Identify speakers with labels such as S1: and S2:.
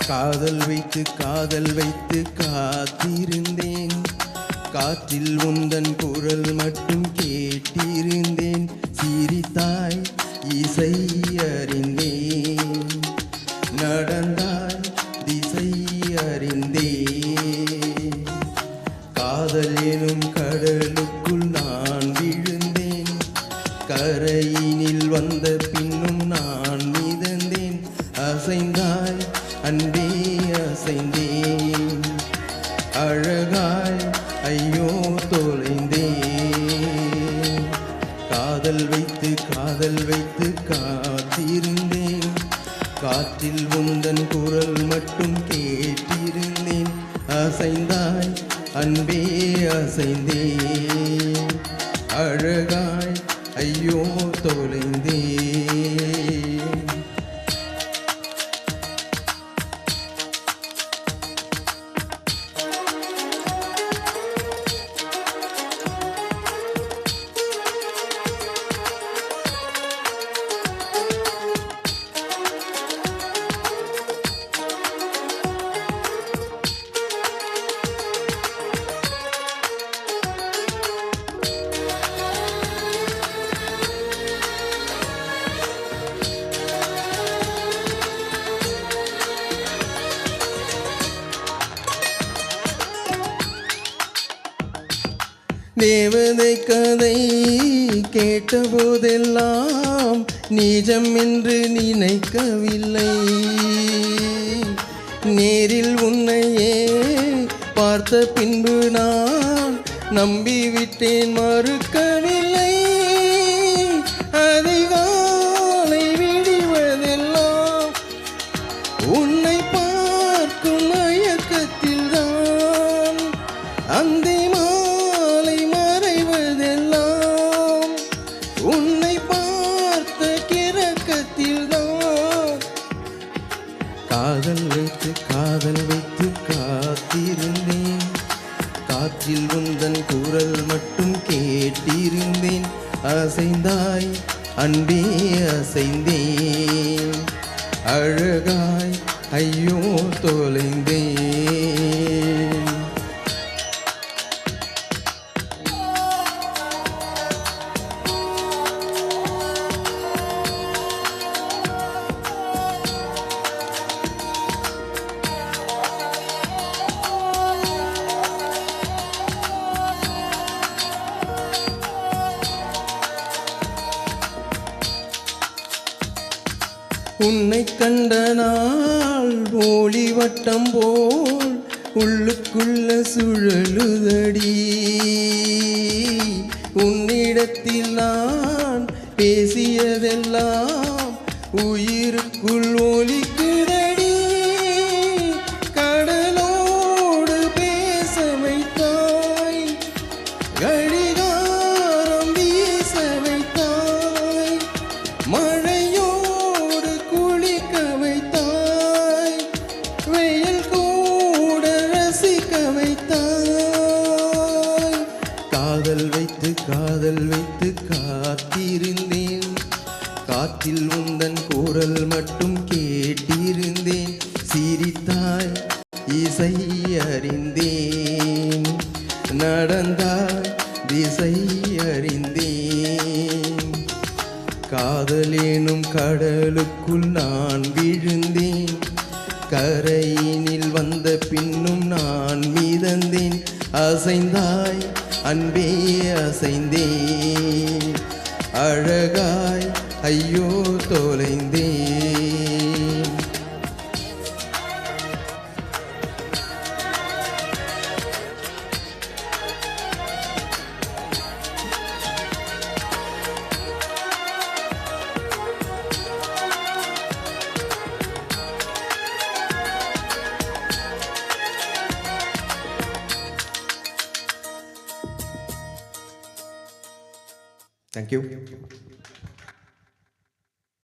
S1: காதல் வைத்து காத்திருந்தேன். காற்றில் உந்தன் குரல் மட்டும் கேட்டிருந்தேன். சிரித்தாய் இசை அறிந்தேன், நடந்தாய் திசை அறிந்தேன். காதல் எனும் கடலுக்குள் நான் விழுந்தேன். கரையினில் வந்த பின்னும் நான் மிதந்தேன். அசைந்தாய் அன்பே அசைந்தேன், அழகாய் ஐயோ தொலைந்தேன். காதல் வைத்து காத்திருந்தேன். காற்றில் உந்தன் குரல் மட்டும் கேட்டிருந்தேன். அசைந்தாய் அன்பே அசைந்தேன், அழகாய் ஐயோ தொலைந்தேன். தேவதை கதை கேட்டபோதெல்லாம் நிஜம் என்று நினைக்கவில்லை. நேரில் உன்னையே பார்த்த பின்பு நான் நம்பிவிட்டேன், மறுக்கவில்லை. அதிகாலை விடுவதெல்லாம் உன்னை பார்க்கும் மயக்கத்தில் தான். அந்த உன்னை பார்த்த கிறக்கத்தில் தான். காதல் வைத்து காத்திருந்தேன். காற்றில் உந்தன் குரல் மட்டும் கேட்டிருந்தேன். அசைந்தாய் அன்பே அசைந்தேன், அழகாய் ஐயோ தொலைந்தேன். உன்னை கண்ட நாள் ஒளி வட்டம் போல் உள்ளுக்குள்ள சுழலுதடி. உன்னிடத்தில் நான் பேசியதெல்லாம் உயிருக்குள் ஒலிக்குதடி. கடலோடு பேச வைத்தாய், கடிகாரம் வீச வைத்தாய், மழையோடு குளிக்க வைத்தாய், வெயில் கூட ரசிக்க வைத்தாய். காதல் வைத்து காத்திருந்தேன். காற்றில் உந்தன் குரல் மட்டும் கேட்டிருந்தேன். சிரித்தாய் இசை அறிந்தேன், நடந்தாய் திசை அறிந்தேன். காதலேனும் கடலுக்குள் நான் விழுந்தேன். கரையினில் வந்த பின்னும் நான் மிதந்தேன். அசைந்தாய் அன்பே அசைந்தேன், அழகாய் ஐயோ தொலைந்தேன். Thank you.